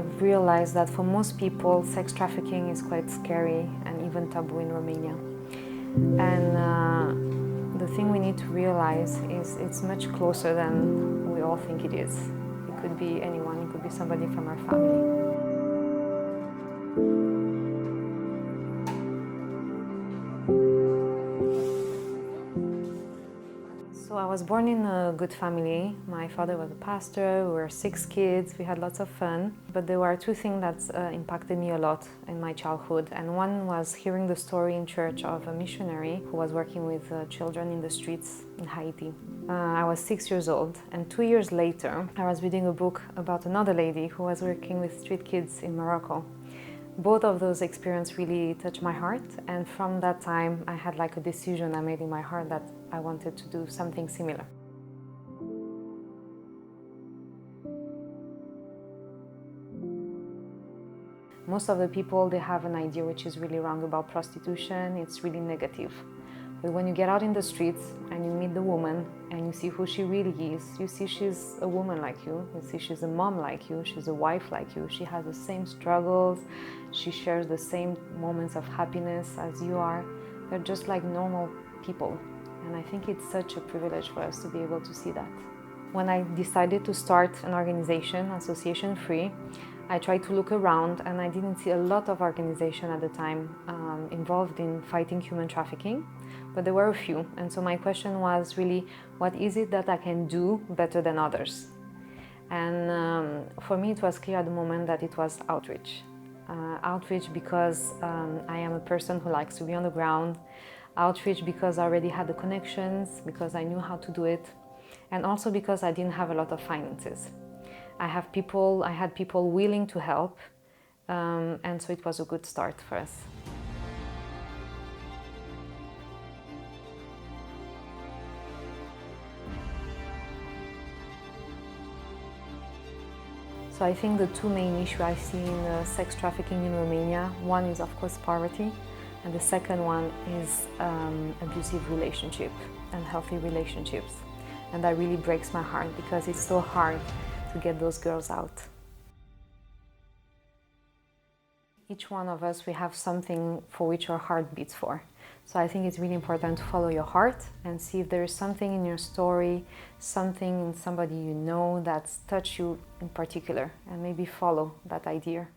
I've realized that for most people, sex trafficking is quite scary and even taboo in Romania. And the thing we need to realize is it's much closer than we all think it is. It could be anyone, it could be somebody from our family. So I was born in a good family. My father was a pastor, we were 6 kids, we had lots of fun. But there were 2 things that impacted me a lot in my childhood. And one was hearing the story in church of a missionary who was working with children in the streets in Haiti. I was 6 years old, and 2 years later I was reading a book about another lady who was working with street kids in Morocco. Both of those experiences really touched my heart, and from that time I had like a decision I made in my heart that I wanted to do something similar. Most of the people, they have an idea which is really wrong about prostitution. It's really negative. But when you get out in the streets and you meet the woman and you see who she really is, you see she's a woman like you see she's a mom like you, she's a wife like you, she has the same struggles, she shares the same moments of happiness as you are. They're just like normal people. And I think it's such a privilege for us to be able to see that. When I decided to start an organization, Asociatia F.R.E.E., I tried to look around and I didn't see a lot of organizations at the time involved in fighting human trafficking, but there were a few. And so my question was really, what is it that I can do better than others? And for me it was clear at the moment that it was outreach. Outreach because I am a person who likes to be on the ground. Outreach because I already had the connections, because I knew how to do it, and also because I didn't have a lot of finances. I had people willing to help, and so it was a good start for us. So I think the 2 main issues I see in sex trafficking in Romania, one is of course poverty, and the second one is abusive relationship and healthy relationships. And that really breaks my heart because it's so hard to get those girls out. Each one of us, we have something for which our heart beats for. So I think it's really important to follow your heart and see if there is something in your story, something in somebody you know that's touched you in particular, and maybe follow that idea.